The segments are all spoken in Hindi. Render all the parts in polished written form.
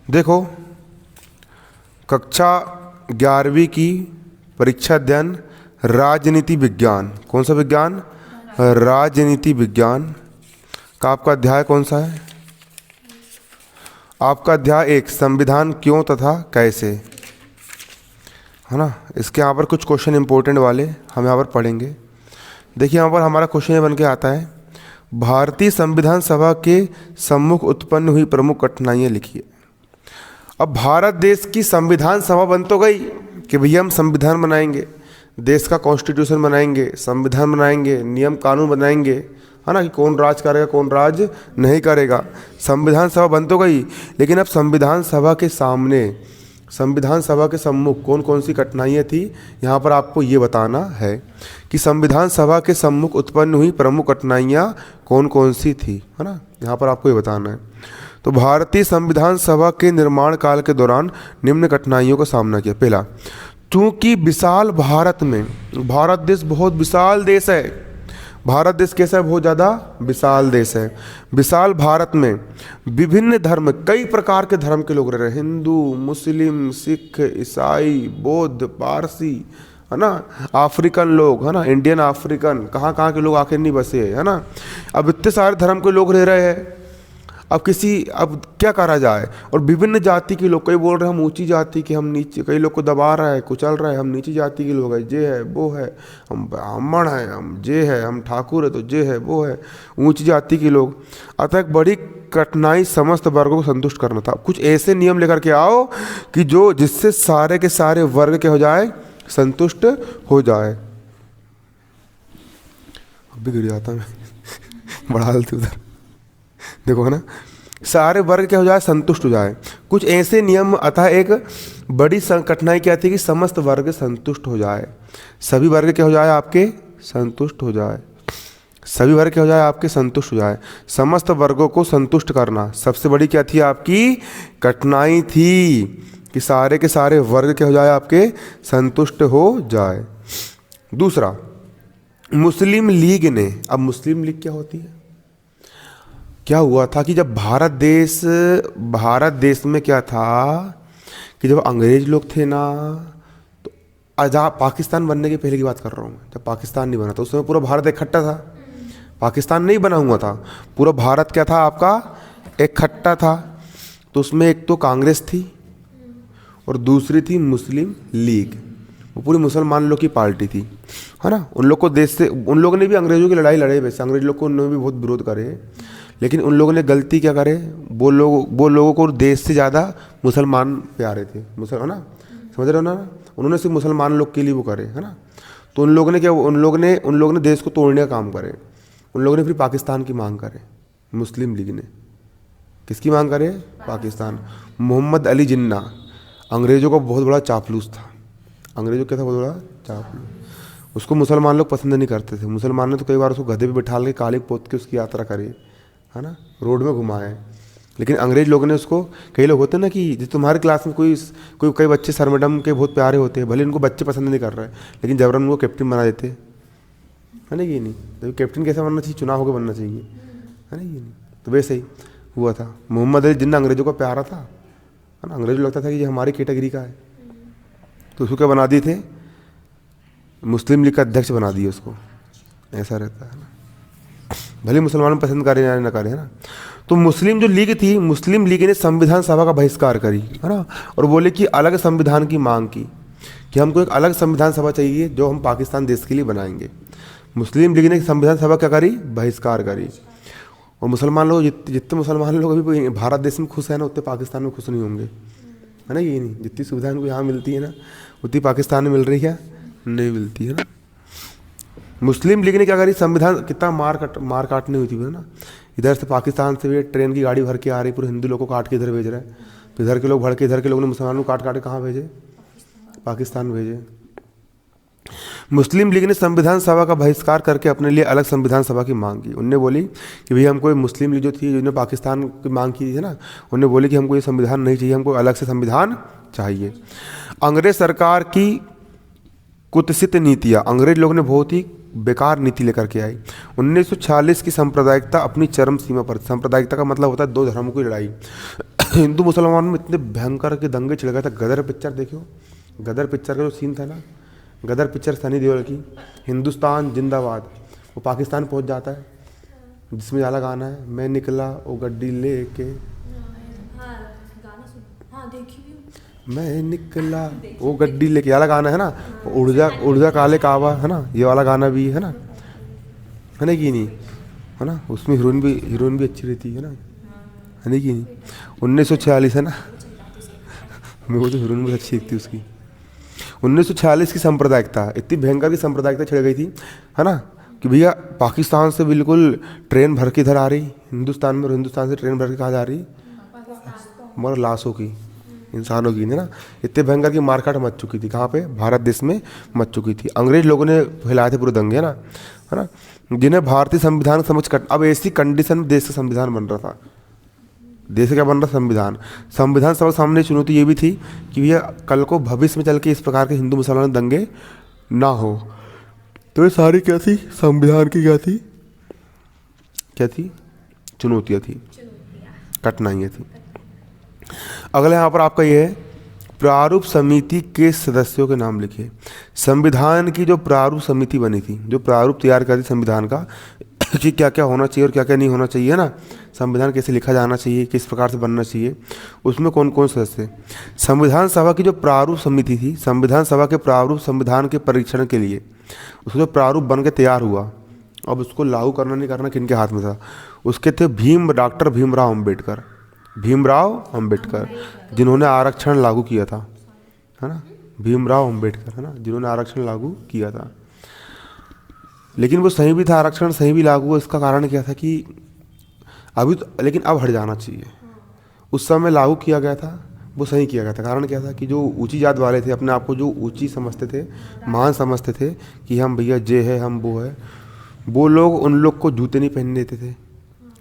देखो, कक्षा 11वीं की परीक्षा अध्ययन राजनीति विज्ञान, कौन सा विज्ञान? राजनीति विज्ञान का आपका अध्याय कौन सा है? आपका अध्याय 1, संविधान क्यों तथा कैसे, है ना। इसके यहाँ पर कुछ क्वेश्चन इंपॉर्टेंट वाले हम यहाँ पर पढ़ेंगे। देखिए, यहाँ पर हमारा क्वेश्चन ये बन के आता है, भारतीय संविधान सभा के सम्मुख उत्पन्न हुई प्रमुख कठिनाइयाँ लिखिए। अब भारत देश की संविधान सभा बन तो गई कि भैया हम संविधान बनाएंगे, देश का कॉन्स्टिट्यूशन बनाएंगे, संविधान बनाएंगे, नियम कानून बनाएंगे, है ना, कि कौन राज करेगा कौन राज नहीं करेगा। संविधान सभा बन तो गई, लेकिन अब संविधान सभा के सामने, संविधान सभा के सम्मुख कौन कौन सी कठिनाइयाँ थी, यहाँ पर आपको ये बताना है कि संविधान सभा के सम्मुख उत्पन्न हुई प्रमुख कठिनाइयाँ कौन कौन सी थी, है ना। यहाँ पर आपको ये बताना है। तो भारतीय संविधान सभा के निर्माण काल के दौरान निम्न कठिनाइयों का सामना किया। पहला, चूंकि विशाल भारत में, भारत देश बहुत विशाल देश है, भारत देश कैसा है? बहुत ज़्यादा विशाल देश है। विशाल भारत में विभिन्न धर्म, कई प्रकार के धर्म के लोग रह रहे हैं, हिंदू, मुस्लिम, सिख, ईसाई, बौद्ध, पारसी, है ना, अफ्रीकन लोग, है ना, इंडियन अफ्रीकन, कहाँ कहाँ के लोग आके नहीं बसे, है ना। अब इतने सारे धर्म के लोग रह रहे हैं। अब क्या करा जाए? और विभिन्न जाति के लोग, कई बोल रहे हैं हम ऊंची जाति के, हम नीचे, कई लोग को दबा रहा है, कुचल रहा है, हम नीची जाति के लोग हैं, जे है वो है, हम ब्राह्मण हैं, हम जे है, हम ठाकुर है तो जे है वो है, ऊंची जाति के लोग। अतः एक बड़ी कठिनाई समस्त वर्गों को संतुष्ट करना था। कुछ ऐसे नियम लेकर के आओ कि जो जिससे सारे के सारे वर्ग के हो जाए, संतुष्ट हो जाए। अब भी गिर जाता मैं बढ़ा लेती उधर, देखो, है ना, सारे वर्ग क्या हो जाए? संतुष्ट हो जाए। कुछ ऐसे नियम, अतः एक बड़ी कठिनाई क्या थी कि समस्त वर्ग संतुष्ट हो जाए, सभी वर्ग क्या हो जाए? आपके संतुष्ट हो जाए, सभी वर्ग क्या हो जाए? आपके संतुष्ट हो जाए। समस्त वर्गों को संतुष्ट करना सबसे बड़ी क्या थी? आपकी कठिनाई थी कि सारे के सारे वर्ग क्या हो जाए? आपके संतुष्ट हो जाए। दूसरा, मुस्लिम लीग ने, अब मुस्लिम लीग क्या होती है? क्या हुआ था कि जब भारत देश में क्या था कि जब अंग्रेज लोग थे ना, तो आज़ाद पाकिस्तान बनने के पहले की बात कर रहा हूँ मैं, जब पाकिस्तान नहीं बना था, उस समय पूरा भारत इकट्ठा था, पाकिस्तान नहीं बना हुआ था, पूरा भारत क्या था? आपका इकट्ठा था। तो उसमें एक तो कांग्रेस थी और दूसरी थी मुस्लिम लीग, वो पूरी मुसलमान लोग की पार्टी थी, है ना। उन लोग को देश से, उन लोगों ने भी अंग्रेजों की लड़ाई लड़े, वैसे अंग्रेज लोग को उन्होंने भी बहुत विरोध करे, लेकिन उन लोगों ने गलती क्या करे? वो लोगों को देश से ज़्यादा मुसलमान प्यारे थे, है ना, समझ रहे हो ना। उन्होंने सिर्फ मुसलमान लोग के लिए वो करे, है ना। तो उन लोगों ने क्या, उन लोगों ने देश को तोड़ने का काम करे। उन लोगों ने फिर पाकिस्तान की मांग करे, मुस्लिम लीग ने किसकी मांग करे? पाकिस्तान। मोहम्मद अली जिन्ना अंग्रेज़ों का बहुत बड़ा चापलूस था, अंग्रेज़ों क्या था? बहुत बड़ा चापलूस। उसको मुसलमान लोग पसंद नहीं करते थे। मुसलमान ने तो कई बार उसको गधे पे बिठा के काली पोत के उसकी यात्रा करी, है ना, रोड में घुमाए। लेकिन अंग्रेज लोगों ने उसको, कई लोग होते हैं ना कि जैसे तुम्हारी क्लास में कई बच्चे सर मैडम के बहुत प्यारे होते हैं, भले उनको बच्चे पसंद नहीं कर रहे हैं, लेकिन जबरन उनको कैप्टन बना देते, है ना। ये नहीं तो कैप्टन कैसे बनना चाहिए? चुनाव होकर बनना चाहिए, है ना। ये नहीं तो वैसे ही हुआ था। मोहम्मद अली जिन्ना अंग्रेज़ों का प्यारा था, है ना। अंग्रेजों लगता था कि ये हमारी कैटेगरी का है, तो उसको क्या बना दिए थे? मुस्लिम लीग का अध्यक्ष बना दिए उसको। ऐसा रहता है ना, भले मुसलमान पसंद करें या ना करें, है ना। तो मुस्लिम जो लीग थी, मुस्लिम लीग ने संविधान सभा का बहिष्कार करी, है ना, और बोले कि अलग संविधान की मांग की कि हमको एक अलग संविधान सभा चाहिए जो हम पाकिस्तान देश के लिए बनाएंगे। मुस्लिम लीग ने संविधान सभा क्या करी? बहिष्कार करी। और मुसलमान लोग, जितने मुसलमान लोग अभी भारत देश में खुश है ना, उतने पाकिस्तान में खुश नहीं होंगे, है ना। ये नहीं, जितनी सुविधा इनको यहाँ मिलती है ना, उतनी पाकिस्तान में मिल रही है नहीं मिलती, है ना। मुस्लिम लीग ने क्या करी? संविधान, कितना मार काटनी हुई थी, है ना। इधर से पाकिस्तान से भी ट्रेन की गाड़ी भर के आ रही, पूरे हिंदू लोगों को काट के इधर भेज रहा है, तो इधर के लोग भड़ के, इधर के लोगों ने मुसलमानों को काट के कहाँ भेजे? पाकिस्तान भेजे। मुस्लिम लीग ने संविधान सभा का बहिष्कार करके अपने लिए अलग संविधान सभा की मांग की। उनने बोली कि भैया हमको मुस्लिम लीग जो थी, जिन्होंने पाकिस्तान की मांग की थी ना, उन्होंने बोली कि हमको ये संविधान नहीं चाहिए, हमको अलग से संविधान चाहिए। अंग्रेज सरकार की कुत्सित नीतियाँ, अंग्रेज लोगों ने बहुत ही बेकार नीति लेकर के आई। 1946 की सांप्रदायिकता अपनी चरम सीमा पर। सांप्रदायिकता का मतलब होता है दो धर्मों की लड़ाई। हिंदू मुसलमानों में इतने भयंकर के दंगे छिड़ गए थे। गदर पिक्चर देखो, गदर पिक्चर का जो सीन था ना, गदर पिक्चर सनी देओल की, हिंदुस्तान जिंदाबाद, वो पाकिस्तान पहुंच जाता है, जिसमें वाला गाना है, मैं निकला वो गड्डी लेके, मैं निकला वो गड्डी लेके, वाला गाना है ना, उड़ जा काले काबा, है ना, ये वाला गाना भी है ना, है ना कि नहीं, है ना, उसमें हीरोइन भी अच्छी रहती है ना, है ना कि नहीं। 1946 है ना, मेरे को तो हीरोइन बहुत अच्छी दिखती उसकी। 1946 की सांप्रदायिकता, इतनी भयंकर की सांप्रदायिकता छिड़ गई थी, है ना, कि भैया पाकिस्तान से बिल्कुल ट्रेन भर के इधर आ रही हिंदुस्तान में, और हिंदुस्तान से ट्रेन भर के कहाँ जा रही, मगर लाशों की, इंसानों की, है ना। इतने भयंकर की मारकाट मच चुकी थी, कहाँ पे, भारत देश में मच चुकी थी। अंग्रेज लोगों ने फैलाए थे पूरे दंगे, है ना, जिन्हें भारतीय संविधान समझ कर, अब ऐसी कंडीशन में देश का संविधान बन रहा था। देश क्या बन रहा, संविधान। संविधान सभा सामने चुनौती ये भी थी कि भैया कल को भविष्य में चल के इस प्रकार के हिंदू मुसलमान दंगे ना हो। तो ये सारी क्या थी, संविधान की क्या थी, चुनौतियाँ थी, कठिनाइयाँ थी। अगला यहाँ पर आपका ये है, प्रारूप समिति के सदस्यों के नाम लिखिए। संविधान की जो प्रारूप समिति बनी थी, जो प्रारूप तैयार करी संविधान का, कि क्या क्या होना चाहिए और क्या क्या नहीं होना चाहिए ना, संविधान कैसे लिखा जाना चाहिए, किस प्रकार से बनना चाहिए, उसमें कौन कौन सदस्य। संविधान सभा की जो प्रारूप समिति थी, संविधान सभा के प्रारूप संविधान के परीक्षण के लिए उसको जो प्रारूप बन के तैयार हुआ, अब उसको लागू करना नहीं करना किनके हाथ में था, उसके थे डॉक्टर भीमराव अम्बेडकर, जिन्होंने आरक्षण लागू किया था, है ना, भीमराव अम्बेडकर, है ना, जिन्होंने आरक्षण लागू किया था। लेकिन वो सही भी था, आरक्षण सही भी लागू हुआ। इसका कारण क्या था कि अभी तो, लेकिन अब हट जाना चाहिए। उस समय लागू किया गया था, वो सही किया गया था। कारण क्या था कि जो ऊंची जात वाले थे, अपने आप को जो ऊंची समझते थे, महान समझते थे कि हम भैया जे है, हम वो है, वो लोग उन लोग को जूते नहीं पहनने देते थे।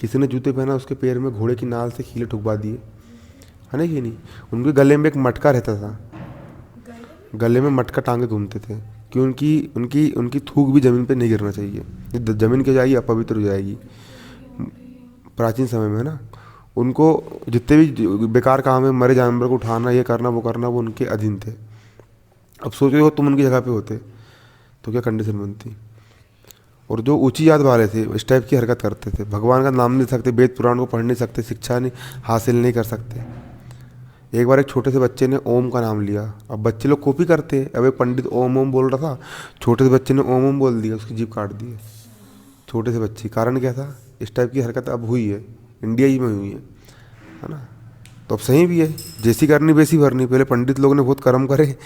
किसी ने जूते पहना, उसके पैर में घोड़े की नाल से कीले ठुकवा दिए, है ना कि नहीं। उनके गले में एक मटका रहता था, गले में मटका टांगे घूमते थे, कि उनकी थूक भी ज़मीन पे नहीं गिरना चाहिए, ज़मीन की जाएगी अपवित्र हो जाएगी। प्राचीन समय में, है ना, उनको जितने भी बेकार काम है, मरे जानवर को उठाना, ये करना वो करना, वो उनके अधीन थे। अब सोचो हो तुम उनकी जगह पे होते तो क्या कंडीशन बनती। और जो ऊंची जात वाले थे इस टाइप की हरकत करते थे, भगवान का नाम नहीं ले सकते, वेद पुराण को पढ़ नहीं सकते, शिक्षा नहीं हासिल नहीं कर सकते। एक बार एक छोटे से बच्चे ने ओम का नाम लिया, अब बच्चे लोग कॉपी करते हैं। अब एक पंडित ओम ओम बोल रहा था, छोटे से बच्चे ने ओम ओम बोल दिया, उसकी जीभ काट दी, छोटे से बच्चे। कारण क्या था, इस टाइप की हरकत अब हुई है, इंडिया ही में हुई है ना। तो अब सही भी है, जैसी करनी वैसी भरनी। पहले पंडित लोग ने बहुत कर्म करे,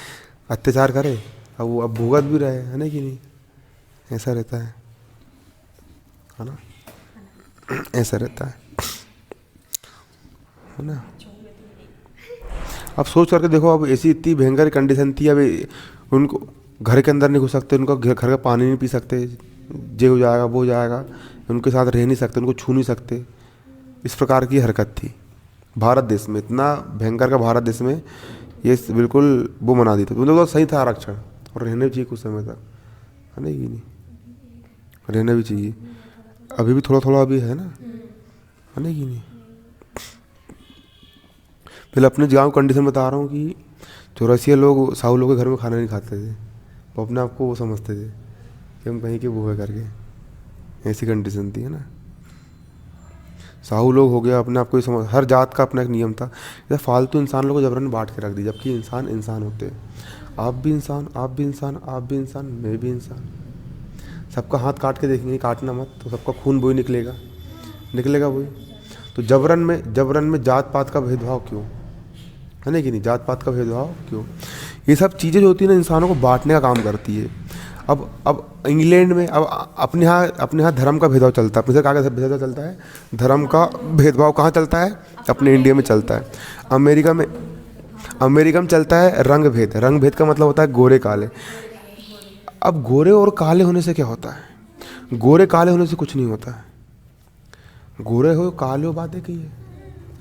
अत्याचार करे, अब वो अब भुगत भी रहे, है ना कि नहीं। ऐसा रहता है ना, ऐसा रहता है ना। अब सोच करके देखो, अब ऐसी इतनी भयंकर कंडीशन थी, अब उनको घर के अंदर नहीं घुस सकते, उनको घर का पानी नहीं पी सकते, ये हो जाएगा वो हो जाएगा, उनके साथ रह नहीं सकते, उनको छू नहीं सकते। इस प्रकार की हरकत थी भारत देश में, इतना भयंकर का भारत देश में ये बिल्कुल वो बना दी थी। उन लोगों का सही था आरक्षण, और रहने भी चाहिए कुछ समय तक, है ना कि नहीं, रहना भी चाहिए। अभी भी थोड़ा थोड़ा अभी है ना, है ना कि नहीं। पहले अपने गांव कंडीशन बता रहा हूँ कि चौरसिया लोग, साहू लोग के घर में खाना नहीं खाते थे, वो अपने आप को वो समझते थे कि हम कहीं के वो है करके, ऐसी कंडीशन थी, है ना। साहू लोग हो गया, अपने आप को ही समझ, हर जात का अपना एक नियम था। जैसे फालतू इंसान लोगों को जबरन बांट के रख दी, जबकि इंसान इंसान होते हैं। आप भी इंसान, आप भी इंसान, आप भी इंसान, मैं भी इंसान। सबका हाथ काट के देखेंगे, काटना मत, तो सबका खून वही निकलेगा वही। तो जबरन में जात पात का भेदभाव क्यों, है ना कि नहीं, जात पात का भेदभाव क्यों। ये सब चीज़ें जो होती है ना, इंसानों को बांटने का काम करती है। अब इंग्लैंड में, अब अपने यहाँ धर्म का भेदभाव चलता है। अपने से कहाँ का भेदभाव चलता है, धर्म का भेदभाव कहाँ चलता है, अपने इंडिया में चलता है। अमेरिका में चलता है रंग भेद का मतलब होता है गोरे काले। अब गोरे और काले होने से क्या होता है, गोरे काले होने से कुछ नहीं होता है। गोरे हो काले हो बात है कि है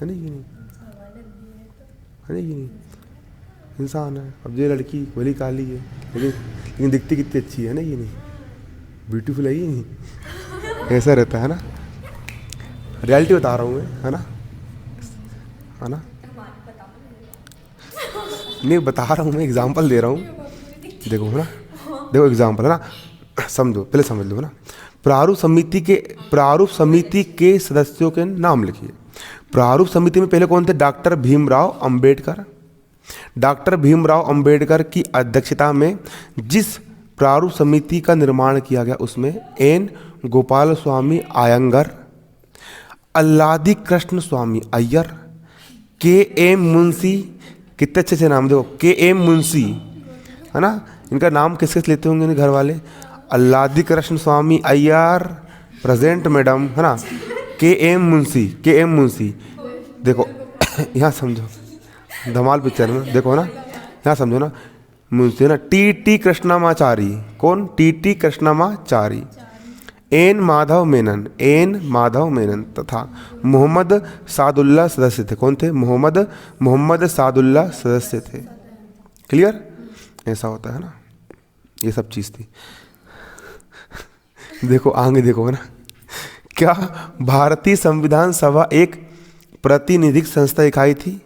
नहीं कि नहीं, है नहीं कि नहीं, इंसान है। अब ये लड़की भली काली है, लेकिन दिखती कितनी अच्छी है ना कि नहीं, ब्यूटीफुल है ही नहीं, ऐसा रहता है ना, रियलिटी बता रहा हूँ मैं, है ना, है ना, नहीं बता रहा हूँ मैं, एग्जाम्पल दे रहा हूँ, देखो है ना, देखो एग्जाम्पल है ना, समझो, पहले समझ लो ना। प्रारूप समिति के सदस्यों के नाम लिखिए। प्रारूप समिति में पहले कौन थे? डॉक्टर भीमराव अंबेडकर। डॉक्टर भीमराव अंबेडकर की अध्यक्षता में जिस प्रारूप समिति का निर्माण किया गया उसमें एन गोपाल स्वामी अयंगर, अल्लादी कृष्ण स्वामी अय्यर, के एम मुंशी, कितने अच्छे से नाम, देखो के एम मुंशी, है ना, इनका नाम किस किस लेते होंगे घर वाले? अल्लादी कृष्ण स्वामी अय्यर प्रेजेंट मैडम, है ना, के एम मुंशी, के एम मुंशी, देखो यहाँ समझो, धमाल पिक्चर में देखो ना, यहाँ समझो ना, मुंशी ना, टी टी कृष्णमाचारी, कौन? T T Krishnamachari, N Madhava Menon, N Madhava Menon तथा मोहम्मद सादुल्ला सदस्य थे। कौन थे? मोहम्मद सादुल्ला सदस्य थे। क्लियर? ऐसा होता है ना, ये सब चीज़ थी। देखो आगे देखो, है ना, क्या भारतीय संविधान सभा एक प्रातिनिधिक संस्था इकाई थी?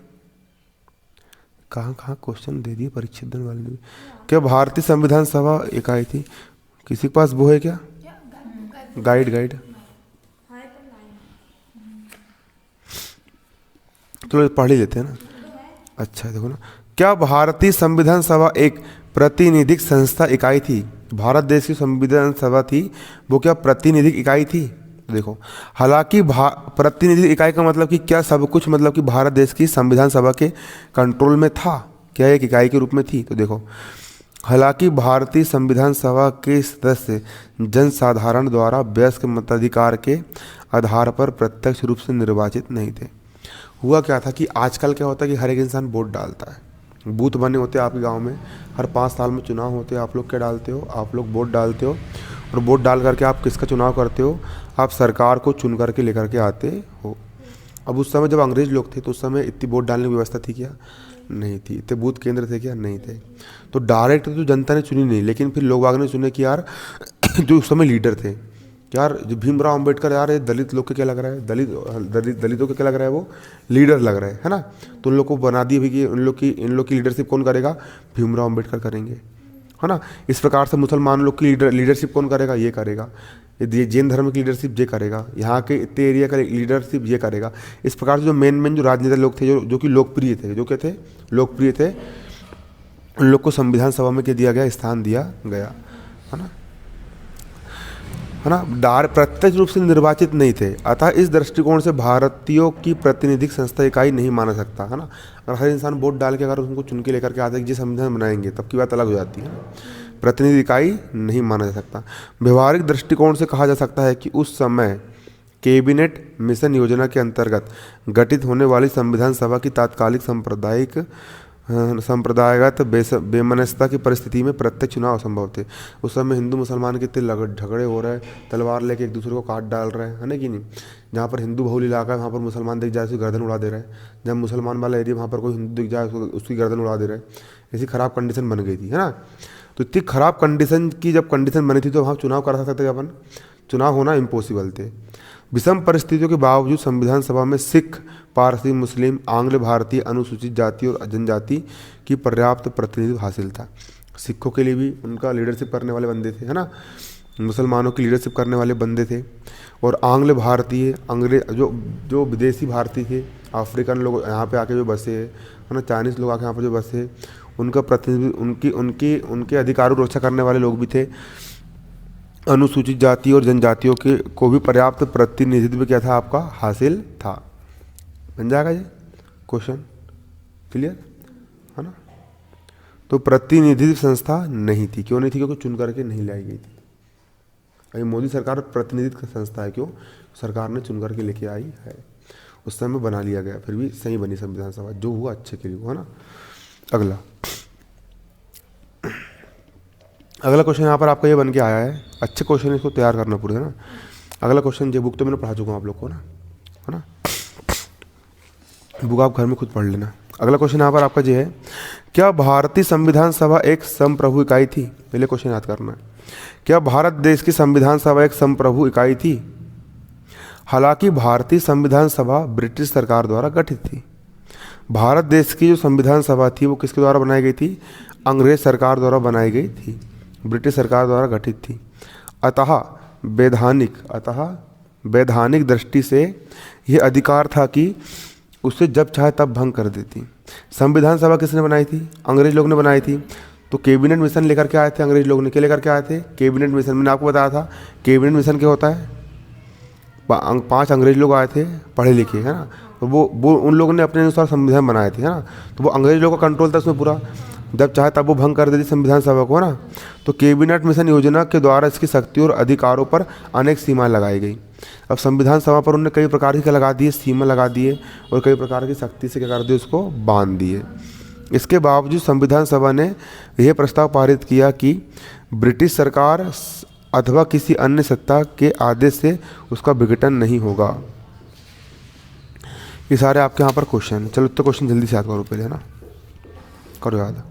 कहाँ कहाँ क्वेश्चन दे दिए परीक्षा देने वाले ने। क्या भारतीय संविधान सभा इकाई थी? किसी के पास वो है क्या? गाइड तो पढ़ ही लेते हैं ना। अच्छा देखो ना, क्या भारतीय संविधान सभा एक प्रातिनिधिक संस्था इकाई थी? भारत देश की संविधान सभा थी, वो क्या प्रातिनिधिक इकाई थी? देखो, हालांकि प्रातिनिधिक इकाई का मतलब कि क्या सब कुछ, मतलब कि भारत देश की संविधान सभा के कंट्रोल में था क्या, एक इकाई के रूप में थी? तो देखो, हालांकि भारतीय संविधान सभा के सदस्य जनसाधारण द्वारा वयस्क मताधिकार के आधार पर प्रत्यक्ष रूप से निर्वाचित नहीं थे। हुआ क्या था कि आजकल क्या होता है कि हर एक इंसान वोट डालता है, बूथ बने होते हैं आपके गांव में, हर 5 साल में चुनाव होते हैं, आप लोग क्या डालते हो? आप लोग वोट डालते हो, और वोट डाल करके आप किसका चुनाव करते हो? आप सरकार को चुन करके लेकर के आते हो। अब उस समय जब अंग्रेज लोग थे तो उस समय इतनी वोट डालने की व्यवस्था थी क्या? नहीं थी। इतने बूथ केंद्र थे क्या? नहीं थे। तो डायरेक्ट तो जनता ने चुनी नहीं, लेकिन फिर लोग आगे ने चुने कि यार जो उस समय लीडर थे, यार जो भीमराव अंबेडकर, यार ये दलित लोग के क्या लग रहा है, दलितों के क्या लग रहा है, वो लीडर लग रहा है ना, तो उन लोग को बना दिए भी कि इन लोग की लीडरशिप कौन करेगा? भीमराव अंबेडकर करेंगे, है ना। इस प्रकार से मुसलमान लोग की लीडरशिप कौन करेगा? ये करेगा। ये जैन धर्म की लीडरशिप ये करेगा, यहाँ के इतने एरिया का लीडरशिप ये करेगा। इस प्रकार से जो मेन जो राजनेता लोग थे, जो कि लोकप्रिय थे, जो क्या थे? लोकप्रिय थे, उन लोग को संविधान सभा में क्या दिया गया? स्थान दिया गया, है ना, है ना। प्रत्यक्ष रूप से निर्वाचित नहीं थे, अतः इस दृष्टिकोण से भारतीयों की प्रातिनिधिक संस्था इकाई नहीं माना सकता, है ना। अगर हर इंसान वोट डाल के अगर उनको चुन के लेकर के आते हैं कि संविधान बनाएंगे, तब की बात अलग हो जाती है ना। प्रतिनिधि इकाई नहीं माना जा सकता। व्यवहारिक दृष्टिकोण से कहा जा सकता है कि उस समय कैबिनेट मिशन योजना के अंतर्गत गठित होने वाली संविधान सभा की तात्कालिक संप्रदायगत बेमनस्यता की परिस्थिति में प्रत्यक्ष चुनाव असंभव थे। उस समय हिंदू मुसलमान के इतने झगड़े हो रहे हैं, तलवार लेके एक दूसरे को काट डाल रहे हैं, है ना कि नहीं। जहाँ पर हिंदू बहुल इलाका है वहाँ पर मुसलमान दिख जाए उसकी गर्दन उड़ा दे रहे हैं, जब मुसलमान वाला एरिया वहाँ पर कोई हिंदू दिख जाए उसकी गर्दन उड़ा दे रहे हैं। ऐसी खराब कंडीशन बन गई थी, है ना। तो इतनी खराब कंडीशन की जब कंडीशन बनी थी तो वहाँ चुनाव करा सकते थे अपन, चुनाव होना इम्पॉसिबल थे। विषम परिस्थितियों के बावजूद संविधान सभा में सिख, पारसी, मुस्लिम, आंग्ल भारतीय, अनुसूचित जाति और जनजाति की पर्याप्त प्रतिनिधित्व हासिल था। सिखों के लिए भी उनका लीडरशिप करने वाले बंदे थे, है ना, मुसलमानों की लीडरशिप करने वाले बंदे थे, और आंग्ल भारतीय, अंग्रेज जो विदेशी भारतीय थे, अफ्रीकन लोग यहाँ पे आके जो बसे है ना, चाइनीज़ लोग आके यहाँ पर जो बसे, उनका प्रतिनिधित्व उनके अधिकारों की रक्षा करने वाले लोग भी थे। अनुसूचित जाति और जनजातियों के को भी पर्याप्त प्रतिनिधित्व क्या था आपका? हासिल था। बन जाएगा ये क्वेश्चन, क्लियर है ना। तो प्रतिनिधित्व संस्था नहीं थी, क्यों नहीं थी? क्योंकि चुन करके नहीं लाई गई थी। अभी मोदी सरकार प्रतिनिधित्व संस्था है, क्यों? सरकार ने चुन करके लेके आई है, उस समय बना लिया गया, फिर भी सही बनी संविधान सभा, जो हुआ अच्छे के लिए हुआ, है ना। अगला क्वेश्चन यहाँ पर आपका ये बन के आया है, अच्छे क्वेश्चन, इसको तैयार करना पूरे, है ना। अगला क्वेश्चन, ये बुक तो मैंने पढ़ा चुका हूँ आप लोग को ना, है ना, बुक आप घर में खुद पढ़ लेना। अगला क्वेश्चन यहाँ पर आपका ये है, क्या भारतीय संविधान सभा एक संप्रभु इकाई थी? पहले क्वेश्चन याद करना है। क्या भारत देश की संविधान सभा एक संप्रभु इकाई थी? हालांकि भारतीय संविधान सभा ब्रिटिश सरकार द्वारा गठित थी। भारत देश की जो संविधान सभा थी वो किसके द्वारा बनाई गई थी? अंग्रेज सरकार द्वारा बनाई गई थी, ब्रिटिश सरकार द्वारा गठित थी। अतः वैधानिक दृष्टि से यह अधिकार था कि उसे जब चाहे तब भंग कर देती। संविधान सभा किसने बनाई थी? अंग्रेज लोग ने बनाई थी। तो कैबिनेट मिशन लेकर के आए थे अंग्रेज लोग ने, क्या लेकर के आए थे? Cabinet mission. मैंने आपको बताया था कैबिनेट मिशन क्या होता है। 5 अंग्रेज लोग आए थे, पढ़े लिखे, है ना। तो वो उन लोगों ने अपने अनुसार संविधान बनाए थे, है ना। तो वो अंग्रेज लोगों का कंट्रोल था उसमें पूरा, जब चाहे तब वो भंग कर देती संविधान सभा को, है ना। तो कैबिनेट मिशन योजना के द्वारा इसकी शक्ति और अधिकारों पर अनेक सीमाएं लगाई गई। अब संविधान सभा पर उन्होंने कई प्रकार की लगा दिए, सीमा लगा दिए, और कई प्रकार की शक्ति से क्या कर दिए, उसको बांध दिए। इसके बावजूद संविधान सभा ने यह प्रस्ताव पारित किया कि ब्रिटिश सरकार अथवा किसी अन्य सत्ता के आदेश से उसका विघटन नहीं होगा। ये सारे आपके यहाँ पर क्वेश्चन। चलो तो क्वेश्चन जल्दी से याद करो पहले, है ना, करो याद।